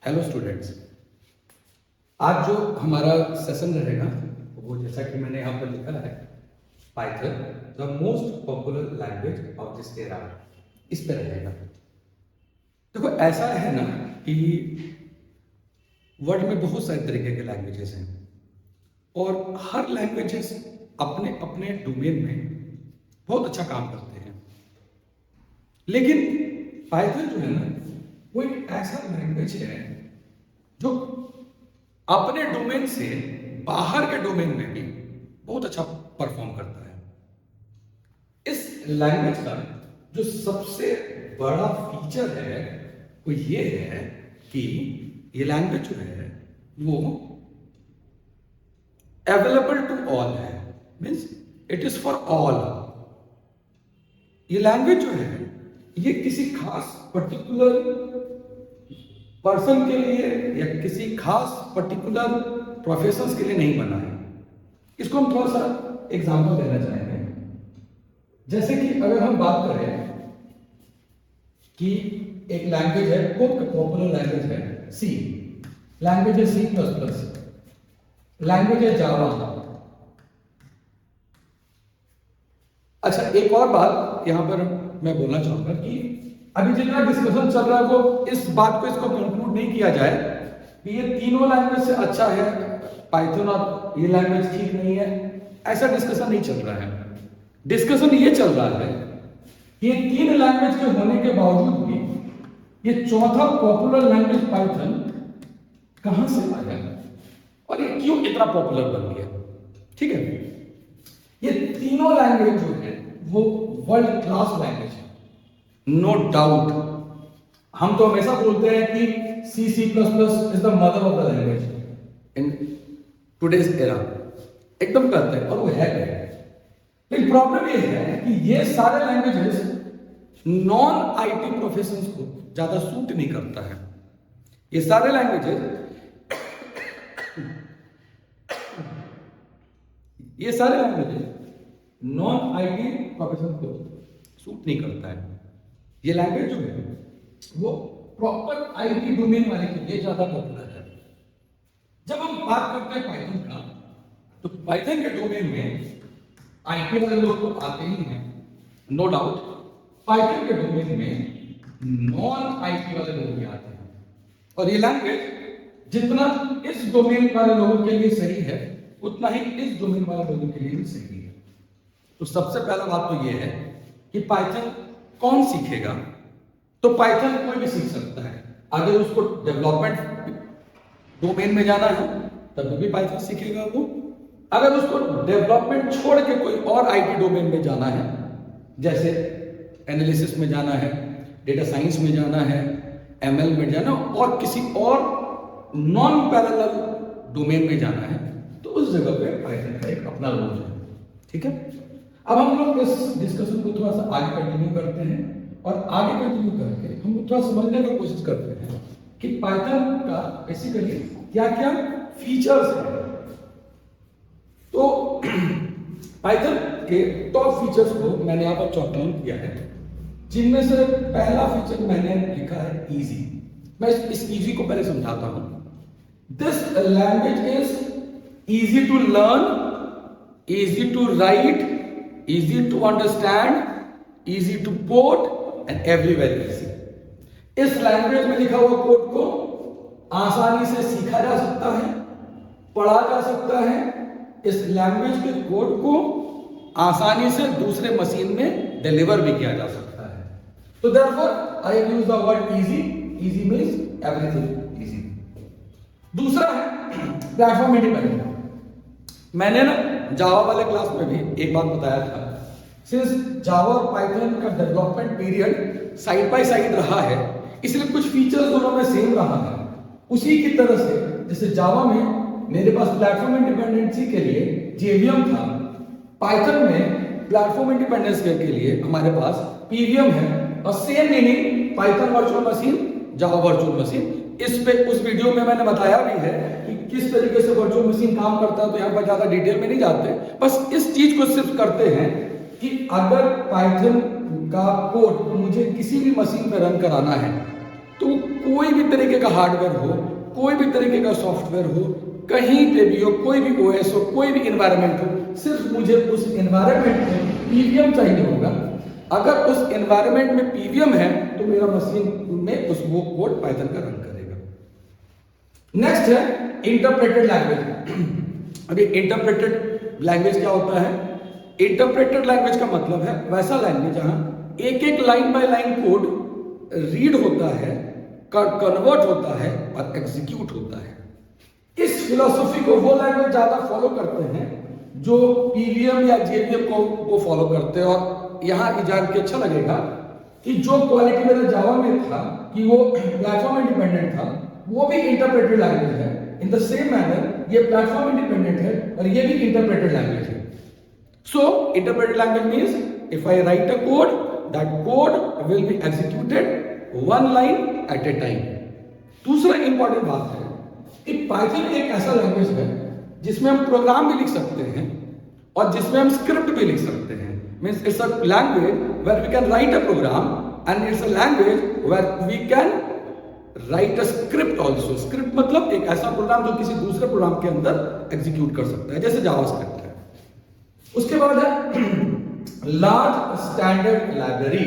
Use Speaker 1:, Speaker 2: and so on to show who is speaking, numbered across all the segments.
Speaker 1: Hello students, आज जो हमारा सेशन रहेगा वो जैसा कि मैंने यहाँ पर लिखा है, Python the most popular language of this era, इस पे रहेगा। देखो ऐसा है ना कि वर्ल्ड में बहुत सारे तरीके के लैंग्वेजेस हैं और हर लैंग्वेजेस अपने अपने डोमेन में बहुत अच्छा काम करते हैं। लेकिन पाइथन जो है ना वो एक ऐसा लैंग्वेज है जो अपने डोमेन से बाहर के डोमेन में भी बहुत अच्छा परफॉर्म करता है। इस लैंग्वेज का जो सबसे बड़ा फीचर है वो ये है कि ये लैंग्वेज जो है वो अवेलेबल टू ऑल है, means it is for all. ये लैंग्वेज जो है ये किसी खास पर्टिकुलर पर्सन के लिए या किसी खास पर्टिकुलर प्रोफेशंस के लिए नहीं बना है। इसको हम थोड़ा सा एग्जांपल देना चाहेंगे। जैसे कि अगर हम बात करें कि एक लैंग्वेज है, बहुत पॉपुलर लैंग्वेज है सी, लैंग्वेज है सी प्लस प्लस, लैंग्वेज है जावा। अच्छा, एक और बात यहां पर मैं बोलना चाहूंगा कि अभी जितना डिस्कशन चल रहा है वो इस बात को इसको कंक्लूड नहीं किया जाए कि ये तीनों लैंग्वेज से अच्छा है पाइथन और ये लैंग्वेज ठीक नहीं है, ऐसा डिस्कशन नहीं चल रहा है। डिस्कशन ये चल रहा है कि ये तीन लैंग्वेज के होने के बावजूद भी ये चौथा पॉपुलर लैंग्वेज पाइथन कहां से आया और ये क्यों इतना पॉपुलर बन गया। ठीक है, ये तीनों लैंग्वेज जो है वो वर्ल्ड क्लास लैंग्वेज है, नो डाउट। हम तो हमेशा बोलते हैं कि C C plus plus is the mother of the language in today's era, एकदम कहते हैं और वो है। लेकिन प्रॉब्लम ये है कि ये सारे लैंग्वेजेस नॉन आईटी प्रोफेशंस को ज्यादा सूट नहीं करता है। ये सारे लैंग्वेजेस नॉन आईटी प्रोफेशन को सूट नहीं करता है। ये लैंग्वेज जो है वो प्रॉपर आईटी डोमेन वाले के लिए ज्यादा पॉपुलर है। जब हम बात करते हैं पाइथन का, तो पाइथन के डोमेन में आईटी वाले लोग तो आते ही हैं, नो डाउट। पाइथन के डोमेन में नॉन आईटी वाले लोग भी आते हैं और ये लैंग्वेज जितना इस डोमेन वाले लोगों के लिए सही है उतना ही इस डोमेन वाले लोगों के लिए भी सही है। तो सबसे पहला बात तो ये है कि पाइथन कौन सीखेगा। तो पाइथन कोई भी सीख सकता है। अगर उसको डेवलपमेंट डोमेन में जाना है तब भी पाइथन सीखेगा वो। अगर उसको डेवलपमेंट छोड़ के कोई और आईटी डोमेन में जाना है, जैसे एनालिसिस में जाना है, डेटा साइंस में जाना है, एमएल में जाना और किसी और नॉन पैरेलल डोमेन में जाना है, तो उस जगह पे पाइथन का एक अपना रोल है। ठीक है, अब हम लोग इस डिस्कशन को थोड़ा सा आगे कंटिन्यू करते हैं और आगे कंटिन्यू करके हम थोड़ा समझने की कोशिश करते हैं कि पाइथन का बेसिकली क्या क्या फीचर्स हैं। तो पाइथन के टॉप फीचर्स को मैंने यहाँ पर चॉट डाउन किया है, जिनमें से पहला फीचर मैंने लिखा है इजी। मैं इस इजी को पहले समझाता हूं। This language is easy to learn, easy to write, easy to understand, easy to port and everywhere easy। इस लैंग्वेज में लिखा हुआ कोड को आसानी से सीखा जा सकता है, पढ़ा जा सकता है। इस लैंग्वेज के कोड को आसानी से दूसरे मशीन में डिलीवर भी किया जा सकता है। तो therefore I use the word easy। easy means everything easy। दूसरा है प्लेटफॉर्म इंडिपेंडेंट। मैंने ना जावा वाले क्लास में भी एक बात बताया था, सिंस जावा और पाइथन का development period side by side रहा है, इसलिए कुछ फीचर्स दोनों में सेम रहा है। उसी की तरह से जैसे जावा में मेरे पास प्लेटफॉर्म इंडिपेंडेंसी के लिए जेवीएम था, पाइथन में प्लेटफॉर्म इंडिपेंडेंस के लिए हमारे पास पीवीएम है, और same meaning Python virtual machine, Java virtual machine. इस पे उस वीडियो में मैंने बताया भी है कि किस तरीके से वर्चुअल मशीन काम करता है, तो यहाँ पर ज्यादा डिटेल में नहीं जाते, बस इस चीज को सिर्फ करते हैं कि अगर पाइथन का कोड मुझे किसी भी मशीन पे रन कराना है तो कोई भी तरीके का हार्डवेयर हो, कोई भी तरीके का सॉफ्टवेयर हो, कहीं पे भी हो, कोई भी ओएस हो, कोई भी एनवायरनमेंट हो, सिर्फ मुझे उस एनवायरनमेंट में पीवीएम चाहिए होगा। अगर उस एनवायरनमेंट में पीवीएम है तो मेरा मशीन में उस वो कोड पाइथन का रन करेगा। नेक्स्ट है इंटरप्रेटेड लैंग्वेज। अभी इंटरप्रेटेड लैंग्वेज क्या होता है? इंटरप्रेटेड लैंग्वेज का मतलब है वैसा लैंग्वेज जहां एक एक line by line code read होता है, कन्वर्ट होता है और एग्जीक्यूट होता है। इस फिलॉसफी को वो लैंग्वेज ज्यादा फॉलो करते हैं जो पीवीएम या जेवीएम को फॉलो करते हैं। और यहां ये जान के अच्छा लगेगा कि जो क्वालिटी मेरे जावा में था कि वो प्लेटफॉर्म इंडिपेंडेंट था, वो भी इंटरप्रेटेड लैंग्वेज है। इन द सेम मैनर ये प्लेटफॉर्म इंडिपेंडेंट है और ये भी इंटरप्रेटेड लैंग्वेज है। So interpreted language means if I write a code, that code will be executed one line at a time. दूसरा इंपॉर्टेंट बात है कि पाइथन एक ऐसा लैंग्वेज है जिसमें हम प्रोग्राम भी लिख सकते हैं और जिसमें हम स्क्रिप्ट भी लिख सकते हैं। Means it's a language where we can write a program and it's a language where we can write a script also. Script मतलब एक ऐसा प्रोग्राम जो किसी दूसरे प्रोग्राम के अंदर एग्जीक्यूट कर सकता है, जैसे जावास्क्रिप्ट है। उसके बाद है लार्ज स्टैंडर्ड लाइब्रेरी।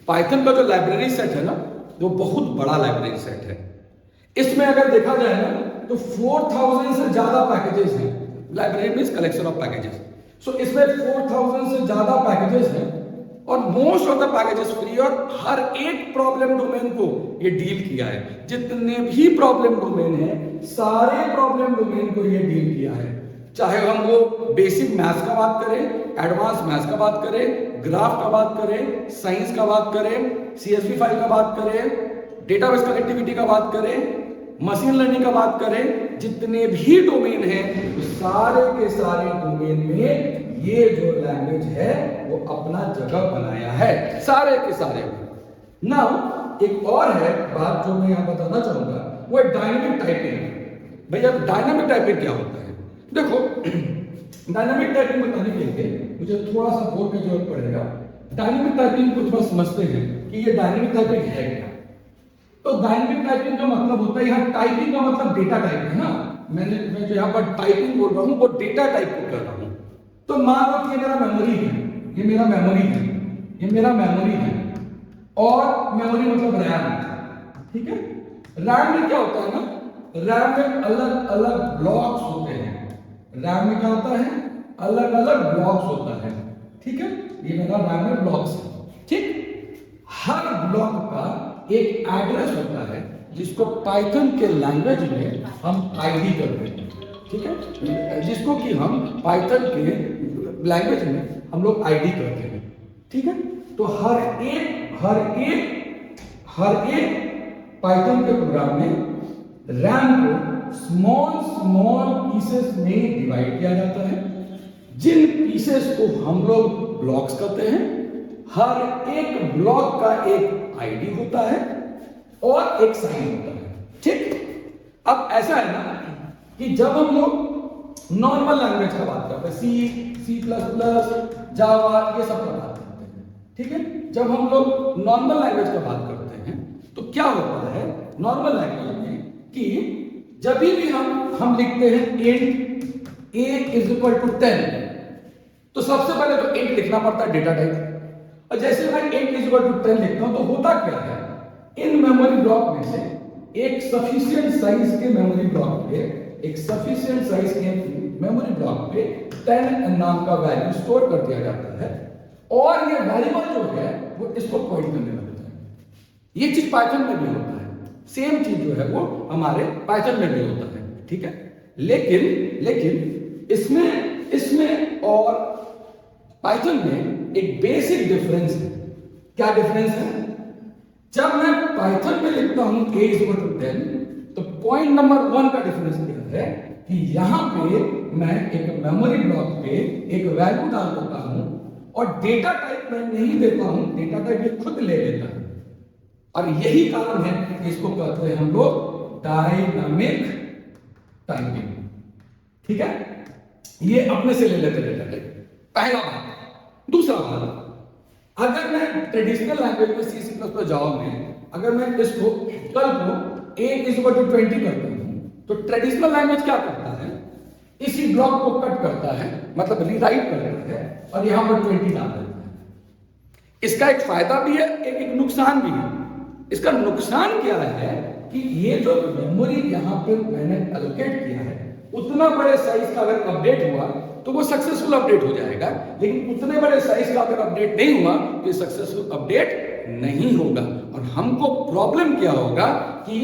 Speaker 1: पाइथन का जो लाइब्रेरी सेट है ना, वो बहुत बड़ा लाइब्रेरी सेट है। इसमें अगर देखा जाए ना तो 4000 से ज्यादा पैकेजेस हैं। Library means collection of packages. So इसमें 4000 से ज्यादा पैकेजेस हैं और most of the packages free, और हर एक प्रॉब्लम डोमेन को ये डील किया है। जितने भी प्रॉब्लम डोमेन है, सारे प्रॉब्लम डोमेन को ये डील किया है। चाहे हम वो बेसिक मैथ्स का बात करें, एडवांस मैथ्स का बात करें, ग्राफ का बात करें, साइंस का बात करें, सीएसवी फाइल का बात करें, डेटाबेस कनेक्टिविटी का बात करें, मशीन लर्निंग का बात करें, जितने भी डोमेन हैं सारे के सारे डोमेन में ये जो लैंग्वेज है वो अपना जगह बनाया है, सारे के सारे। नाउ एक और है बात जो मैं यहां बताना चाहूंगा, वो है डायनामिक टाइपिंग। भैया डायनामिक टाइपिंग क्या होता है? देखो डायनामिक टाइपिंग बताने के लिए मुझे थोड़ा सा बोर्ड की जरूरत पड़ेगा। डायनामिक टाइपिंग को थोड़ा समझते हैं कि ये डायनामिक टाइपिंग है क्या। तो डायनामिक टाइपिंग का मतलब होता है, यहाँ टाइपिंग का मतलब डेटा टाइप है ना। मैं जो यहाँ पर टाइपिंग बोल रहा हूँ वो डेटा टाइप को कर रहा हूँ। तो मान लो कि ये मेरा मेमोरी है, ये मेरा मेमोरी है, ये मेरा मेमोरी है, और मेमोरी मतलब रैम, ठीक है। रैम में क्या होता है ना, रैम में अलग अलग ब्लॉक्स होते हैं। रैम में क्या होता है? अलग अलग ब्लॉक्स होता है, ठीक है। ये मेरा रैम में ब्लॉक्स है, ठीक। हर ब्लॉक का एक एड्रेस होता है जिसको पाइथन के लैंग्वेज में हम आईडी करते हैं, ठीक है। जिसको कि हम पाइथन के लैंग्वेज में हम लोग आईडी करते हैं, ठीक है। तो हर एक पाइथन के प्रोग्राम में रैम को स्मॉल पीसेस में डिवाइड किया जाता है, जिन पीसेस को हम लोग ब्लॉक्स कहते हैं। हर एक ब्लॉक का एक आईडी होता है और एक साइन होता है, ठीक। अब ऐसा है ना कि जब हम लोग नॉर्मल लैंग्वेज का बात करते हैं, सी प्लस प्लस, जावा, ये सब का बात करते हैं, ठीक है। जब हम लोग नॉर्मल लैंग्वेज का बात करते हैं तो क्या होता है नॉर्मल लैंग्वेज में कि जब भी हम लिखते हैं int a is equal to 10, तो सबसे पहले तो इंट लिखना पड़ता है डेटा टाइप। और जैसे मैं इंट इज इक्वल टू 10 लिखता हूं तो होता क्या है, इन मेमोरी ब्लॉक में से एक सफिशिएंट साइज के मेमोरी ब्लॉक पे, एक सफिशिएंट साइज के मेमोरी ब्लॉक पे 10 नाम का वैल्यू स्टोर कर दिया जाता है, और ये वेरिएबल जो है वो इसको पॉइंट करने लगता है। ये चीज पाइथन में भी होता है, सेम चीज जो है वो हमारे पाइथन में भी होता है, ठीक है। लेकिन इसमें और पाइथन में एक बेसिक डिफरेंस है। क्या डिफरेंस है? जब मैं पाइथन में लिखता हूं a इज इक्वल टू 10, तो पॉइंट नंबर 1 का डिफरेंस क्या है कि यहां पे मैं एक मेमोरी ब्लॉक पे एक वैल्यू डाल देता हूं और डेटा टाइप मैं नहीं देता हूं, डेटा टाइप ये खुद ले लेता है। और यही कारण है कि इसको कहते हैं हम लोग डायनामिक टाइपिंग, ठीक है। ये अपने से ले लेते डेटा टाइप, पहला बात। दूसरा बात, अगर मैं ट्रेडिशनल लैंग्वेज में सी++ जावा में अगर मैं इसको कल को a इज इक्वल टू 20 करता हूं, तो ट्रेडिशनल लैंग्वेज क्या करता है, इसी ब्लॉक को कट करता है, मतलब रीराइट करता है और यहां पर 20 डाल देता है। इसका एक फायदा भी है, एक नुकसान भी है। इसका नुकसान क्या है कि ये जो मेमोरी यहां पे मैंने एलोकेट किया है, उतना बड़े साइज का अगर अपडेट हुआ तो वो सक्सेसफुल अपडेट हो जाएगा, लेकिन उतने बड़े साइज का अगर अपडेट नहीं हुआ तो ये सक्सेसफुल अपडेट नहीं होगा। और हमको प्रॉब्लम क्या होगा कि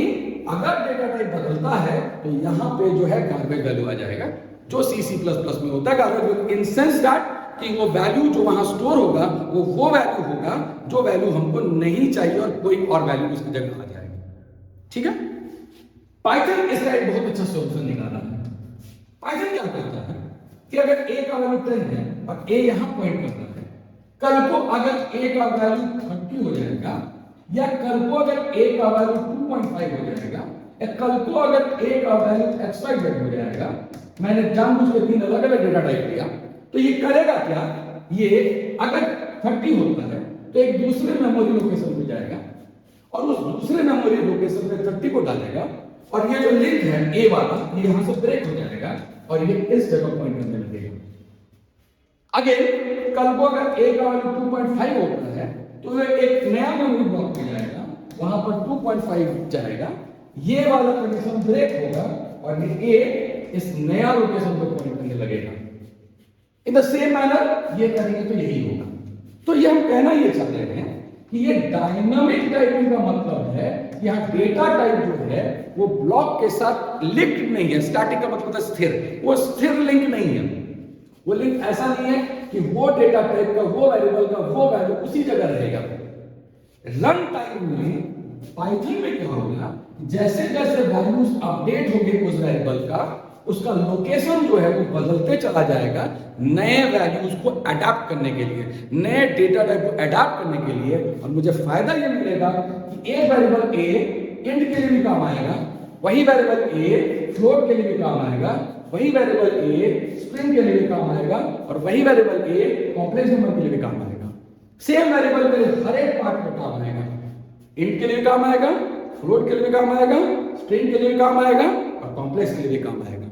Speaker 1: अगर डेटा टाइप बदलता है तो यहां पे जो है गार्बेज वैल्यू आ जाएगा, जो C++ में होता है garbage value, in sense that कि वो वैल्यू जो वहां स्टोर होगा वो वैल्यू होगा जो वैल्यू हमको नहीं चाहिए और कोई और वैल्यू उसकी जगह आ जाएगी। ठीक है, पाइथन इसका एक बहुत अच्छा सॉल्यूशन निकाला है। पाइथन क्या करता है कि अगर a का वैल्यू 10 है और a यहां पॉइंट करता है, कल को अगर a का वैल्यू 30 हो जाएगा, या कल को अगर a का वैल्यू 2.5 हो जाएगा, या कल को अगर a का वैल्यू xyz हो जाएगा, मैंने जानबूझ के 3 अलग अलग डेटा टाइप लिया, तो ये करेगा क्या, ये अगर 30 होता है तो एक दूसरे मेमोरी लोकेशन पे जाएगा और उस दूसरे मेमोरी लोकेशन पे 30 को डालेगा, और ये जो लिंक है a वाला, ये यहां से ब्रेक हो जाएगा और ये इस जगह पॉइंट करने लगेगा। अगेन कल को अगर a का वैल्यू 2.5 होता है तो ये एक नया मेमोरी ब्लॉक पे जाएगा, वहां पर 2.5 जाएगा, ये वाला कंडीशन ब्रेक होगा और ये a इस नया लोकेशन पे पॉइंट करने लगेगा। इन द सेम मैनर ये करेंगे तो यही होगा। तो ये हम कहना ये चाह रहे हैं कि ये डायनामिक टाइपिंग का मतलब है कि यहाँ डेटा टाइप जो है वो ब्लॉक के साथ लिंक्ड नहीं है। स्टैटिक का मतलब है स्थिर, वो स्थिर लिंक नहीं है। वो लिंक ऐसा नहीं है कि वो डेटा टाइप का वो वेरिएबल का वो वैल्यू उसी जगह रहेगा। रन टाइम में पाइथन में क्या होगा, जैसे जैसे वैल्यूज अपडेट होंगे उस वेरिएबल का, उसका लोकेशन जो है वो बदलते चला जाएगा नए वैल्यूज को अडॉप्ट करने के लिए, नए डेटा टाइप को अडॉप्ट करने के लिए। और मुझे फायदा ये मिलेगा कि एक वेरिएबल a इंट के लिए भी काम आएगा, वही वेरिएबल a फ्लोट के लिए भी काम आएगा, वही वेरिएबल a स्ट्रिंग के लिए भी काम आएगा, और वही वेरिएबल a कॉम्प्लेक्स नंबर के लिए भी काम आएगा। सेम वेरिएबल मेरे हर एक पार्ट में काम आएगा, इंट के लिए भी काम आएगा, फ्लोट के लिए भी काम आएगा, स्ट्रिंग के लिए भी काम आएगा और कॉम्प्लेक्स के लिए भी काम आएगा।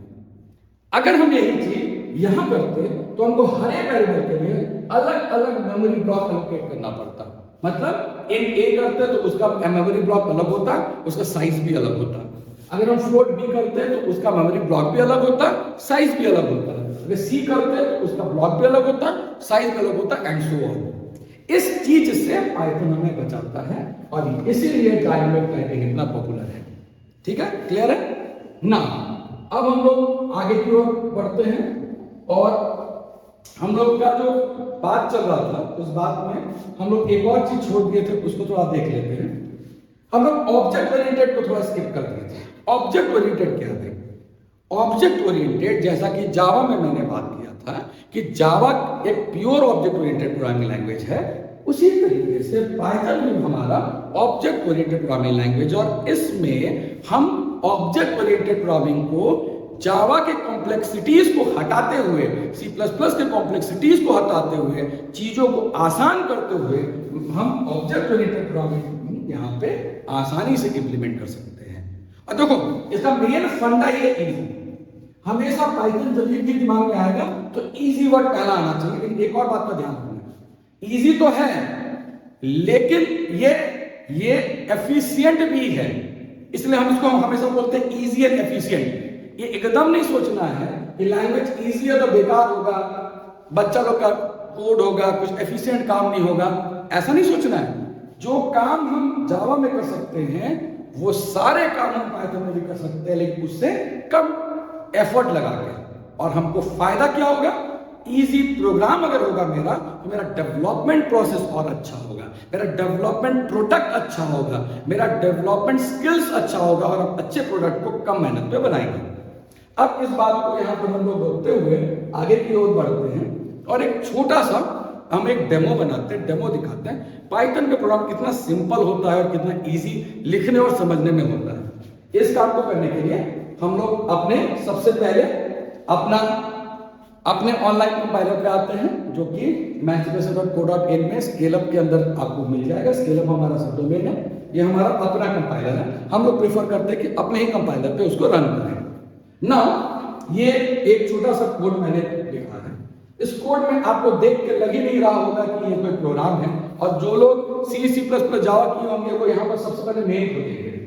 Speaker 1: अगर हम यही चीज यहां करते तो हमको हर एक वेरिएबल के लिए अलग अलग मेमोरी ब्लॉक एलोकेट करना पड़ता। मतलब इन a करते तो उसका मेमोरी ब्लॉक अलग होता, उसका साइज भी अलग होता। अगर हम फ्लोट b करते तो उसका मेमोरी ब्लॉक भी अलग होता, साइज भी अलग होता। अगर c करते तो उसका ब्लॉक भी अलग होता, साइज भी अलग होता, एंड सो ऑन। इस चीज से पाइथन हमें बचाता है और इसीलिए डायनामिक टाइपिंग इतना पॉपुलर है। ठीक है, क्लियर है ना। अब हम लोग आगे की ओर बढ़ते हैं और हम लोग का जो बात चल रहा था उस बात में हम लोग एक और चीज छोड़ दिए थे, उसको थोड़ा देख लेते हैं। हम लोग ऑब्जेक्ट ओरिएंटेड को थोड़ा स्किप कर दिए थे। ऑब्जेक्ट ओरिएंटेड क्या है? ऑब्जेक्ट ओरिएंटेड, जैसा कि जावा में मैंने बात किया था कि जावा एक pure object oriented programming language है, उसी तरीके से पाइथन भी हमारा ऑब्जेक्ट ओरिएंटेड प्रोग्रामिंग लैंग्वेज, और इसमें हम ऑब्जेक्ट ओरिएंटेड प्रोग्रामिंग को जावा के कॉम्प्लेक्सिटीज को हटाते हुए, C++ के कॉम्प्लेक्सिटीज को हटाते हुए, चीजों को आसान करते हुए हम ऑब्जेक्ट ओरिएंटेड प्रोग्रामिंग यहाँ पे आसानी से इंप्लीमेंट कर सकते हैं। और देखो इसका मेन फंडा ये इजी, हमेशा पाइथन जब भी दिमाग में आएगा तो इजी वर्ड पहला आना चाहिए। लेकिन एक और बात का ध्यान रखना, इजी तो है लेकिन ये एफिशिएंट भी है, इसलिए हम इसको हमेशा बोलते हैं इजी एंड एफिशिएंट। ये एकदम नहीं सोचना है कि लैंग्वेज इजी है तो बेकार होगा, बच्चा लोग का कोड होगा, कुछ एफिशिएंट काम नहीं होगा, ऐसा नहीं सोचना है। जो काम हम जावा में कर सकते हैं वो सारे काम हम पाइथन में भी कर सकते हैं, लेकिन उससे कम एफर्ट लगा के। और हमको फायदा क्या होगा? इजी प्रोग्राम अगर होगा मेरा तो मेरा डेवलपमेंट प्रोसेस और अच्छा होगा, मेरा डेवलपमेंट प्रोडक्ट अच्छा होगा, मेरा डेवलपमेंट स्किल्स अच्छा होगा और हम अच्छे प्रोडक्ट को कम मेहनत में बनाएंगे। अब इस बात को यहाँ पर हम लोग रोकते हुए आगे की ओर बढ़ते हैं और एक छोटा सा हम एक डेमो बनाते हैं, डेमो दिखाते हैं पाइथन का प्रोग्राम कितना सिंपल होता है और कितना इजी लिखने और समझने में होता है। इस काम को करने के लिए हम लोग सबसे पहले अपने ऑनलाइन कंपाइलर पे आते हैं, जो कि mathbasic.co.in में स्केलअप के अंदर आपको मिल जाएगा। स्केलअप हमारा सब डोमेन है। ये हमारा अपना कंपाइलर है, हम लोग प्रेफर करते हैं कि अपने ही कंपाइलर पे उसको रन करें ना। ये एक छोटा सा कोड मैंने लिखा है, इस कोड में आपको देख के लग ही नहीं रहा होगा कि ये कोई प्रोग्राम है। और जो लोग C++ जावा किए होंगे वो यहाँ पर सबसे पहले मेन को देखेंगे।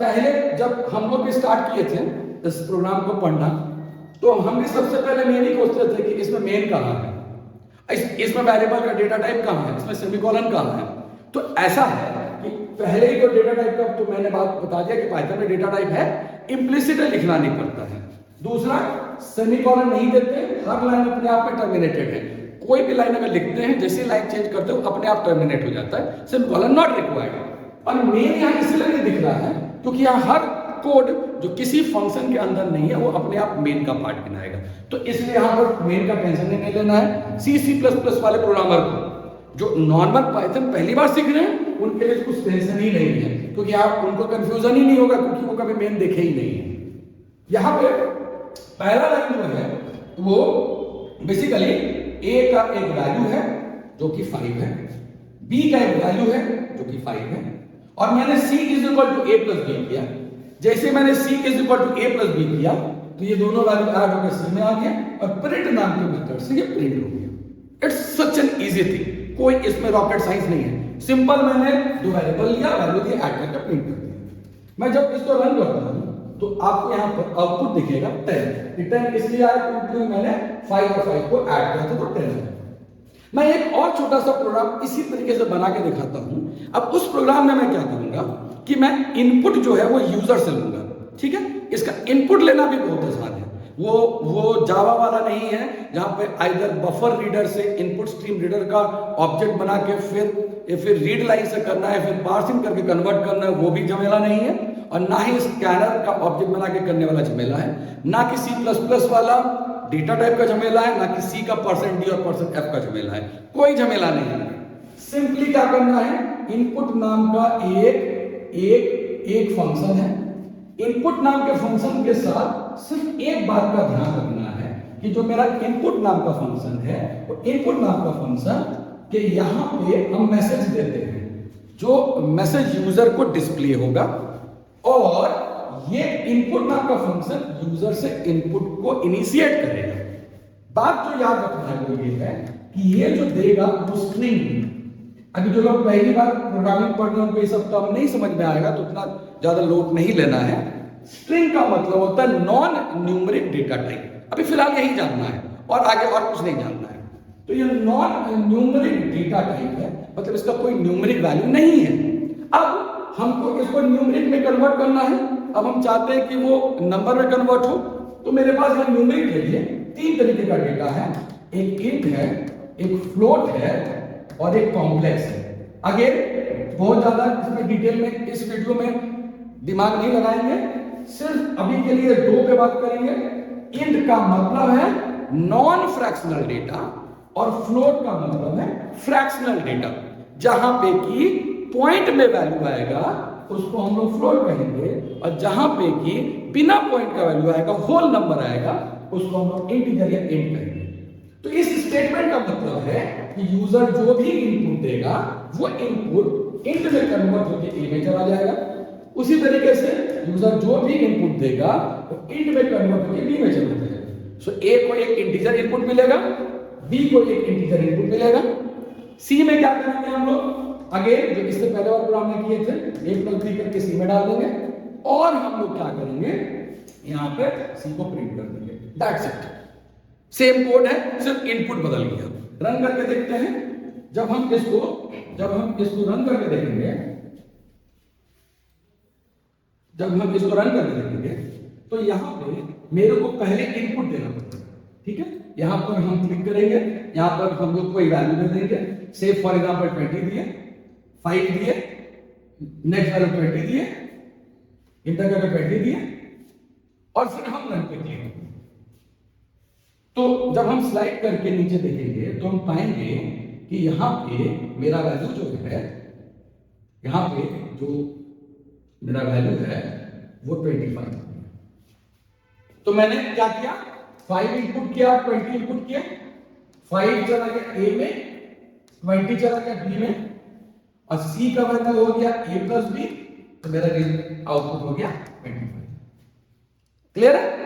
Speaker 1: पहले जब हम लोग भी स्टार्ट किए थे इस प्रोग्राम को पढ़ना, तो हम भी सबसे पहले मेन ही खोजते थे कि इसमें मेन कहाँ है, इसमें वेरिएबल का डेटा टाइप कहाँ है, इसमें सेमीकोलन कहाँ है। तो ऐसा है कि पहले ही तो डेटा टाइप का तो मैंने बात बता दिया कि पाइथन में डेटा टाइप है, इम्प्लिसिट लिखना नहीं पड़ता है। दूसरा, सेमीकोलन नहीं देते, हर लाइन अपने आप में टर्मिनेटेड है। कोई भी लाइन अगर लिखते हैं, जैसे लाइन चेंज करते हो अपने आप टर्मिनेट हो जाता है, सेमीकोलन नॉट रिक्वायर्ड। और मेन यहाँ इसलिए नहीं दिख रहा है क्योंकि यहाँ हर कोड जो किसी फंक्शन के अंदर नहीं है वो अपने आप मेन का पार्ट बनाएगा। तो इसलिए यहाँ पर मेन का टेंशन नहीं लेना है। C++ वाले प्रोग्रामर को जो नॉर्मल पाइथन पहली बार सीख रहे हैं उनके लिए कुछ टेंशन ही नहीं है, क्योंकि आप उनको कंफ्यूजन ही नहीं होगा, क्योंकि वो कभी मेन देखे ही नहीं है। यहाँ पे पहला लाइन जो है वो बेसिकली A का एक वैल्यू है जो कि 5 है, B का एक वैल्यू है जो कि 5 है, और मैंने C = A + B किया। जैसे मैंने C = A + B किया तो ये दोनों वैल्यू ऐड होकर C में आ गया और प्रिंट नाम के मेथड से ये प्रिंट हो गया। It's such an easy thing, कोई इसमें रॉकेट साइंस नहीं है। सिंपल, मैंने दो वेरिएबल लिया, वैल्यू दिया, ऐड करके प्रिंट कर दिया। मैं जब इसको रन करता हूं तो आपको यहाँ पर आउटपुट दिखेगा 10। 10 इसलिए आया क्योंकि मैंने 5 और 5 को ऐड किया था तो 10 है। मैं एक और छोटा सा प्रोग्राम इसी तरीके से बना के दिखाता हूं। अब उस प्रोग्राम में मैं क्या करूंगा कि मैं इनपुट जो है वो यूजर से लूंगा, ठीक है। इसका इनपुट लेना भी बहुत आसान है, वो जावा वाला नहीं है जहां पे आइदर बफर रीडर से इनपुट स्ट्रीम रीडर का ऑब्जेक्ट बना के फिर रीड लाइन से करना है, फिर पार्सिंग करके कन्वर्ट करना है, वो भी झमेला नहीं है। और ना ही स्कैनर का ऑब्जेक्ट बना के करने वाला झमेला है, ना कि C++ वाला डेटा टाइप का झमेला है, ना कि C का %d और %f का झमेला है, कोई झमेला नहीं है। सिंपली क्या करना है, इनपुट नाम का एक फंक्शन है। इनपुट नाम के फंक्शन के साथ सिर्फ एक बात का ध्यान रखना है कि जो मेरा इनपुट नाम का फंक्शन है वो इनपुट नाम का फंक्शन के यहाँ पे हम मैसेज देते हैं, जो मैसेज यूजर को डिस्प्ले होगा, और ये इनपुट नाम का फंक्शन यूजर से इनपुट को इनिशिएट करेगा। बात जो याद रखना है वो ये है कि ये जो देगा वो स्ट्रिंग। अभी जो लोग पहली बार प्रोग्रामिंग पढ़ रहे हैं ये सब तो अब नहीं समझ में आएगा, तो उतना ज्यादा लोड नहीं लेना है। स्ट्रिंग का मतलब होता है नॉन न्यूमेरिक डेटा टाइप। अभी फिलहाल यही जानना है और आगे और कुछ नहीं जानना है। तो ये नॉन न्यूमेरिक डेटा टाइप है, मतलब इसका कोई न्यूमेरिक वैल्यू नहीं है। अब हमको इसको न्यूमेरिक में कन्वर्ट करना है। अब हम चाहते हैं कि वो नंबर में कन्वर्ट हो, तो मेरे पास यहाँ न्यूमेरिक के लिए 3 तरीके का डेटा है, एक इंट है, एक फ्लोट है और एक कॉम्प्लेक्स है। आगे बहुत ज्यादा इसमें डिटेल में इस वीडियो में दिमाग नहीं लगाएंगे, सिर्फ अभी के लिए 2 पे बात करेंगे। इंट का मतलब है नॉन फ्रैक्शनल डेटा और फ्लोट का मतलब है फ्रैक्शनल डेटा। जहां पे की पॉइंट में वैल्यू आएगा उसको हम लोग फ्लोट कहेंगे, और जहां पे की बिना पॉइंट का वैल्यू आएगा, होल नंबर आएगा, उसको हम लोग इंटीजर या इंट कहेंगे। तो इस स्टेटमेंट का मतलब है कि यूजर जो भी इनपुट देगा वो इनपुट इंट में कन्वर्ट होकर ए में चला जाएगा। उसी तरीके से यूजर जो भी इनपुट देगा वो इंट में कन्वर्ट होकर बी में चला जाएगा। सो ए को एक इंटीजर इनपुट मिलेगा, बी को एक इंटीजर इनपुट मिलेगा। सी में क्या करेंगे हम लोग, आगे जो इससे पहले वाले प्रोग्राम में किए थे, एक प्लस बी करके सी में डाल देंगे, और हम लोग क्या करेंगे यहाँ पे सी को प्रिंट कर देंगे। That's it. सेम कोड है, सिर्फ इनपुट बदल गया। रन करके देखते हैं। जब हम इसको रन करके देखेंगे, तो यहाँ पे मेरे को पहले इनपुट देना पड़ेगा, ठीक है। यहाँ पर हम क्लिक करेंगे, यहाँ पर हम लोग कोई वैल्यू दे देंगे, से फॉर एग्जांपल 20 दिए, 5 दिए, नेक्स्ट वैल्यू 20 दिए, इंटर करके 20 दिए, और फिर हम रन पे क्लिक करेंगे। तो जब हम स्लाइड करके नीचे देखेंगे तो हम पाएंगे कि यहाँ पे मेरा वैल्यू जो है, यहाँ पे जो मेरा वैल्यू है वो 25। तो मैंने क्या किया, 5 इनपुट किया, 20 इनपुट किया, 5 चला गया ए में, 20 चला गया बी में, और सी का वैल्यू हो गया a प्लस बी, तो मेरा आउटपुट हो गया 25। क्लियर है?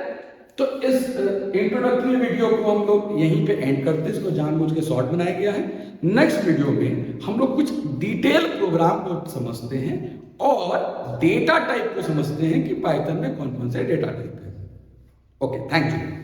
Speaker 1: तो इस इंट्रोडक्टरी वीडियो को हम लोग यहीं पे एंड करते हैं, इसको जानबूझ के शॉर्ट बनाया गया है। नेक्स्ट वीडियो में हम लोग कुछ डिटेल प्रोग्राम को समझते हैं और डेटा टाइप को समझते हैं कि पाइथन में कौन कौन से डेटा टाइप है। Okay, thank you.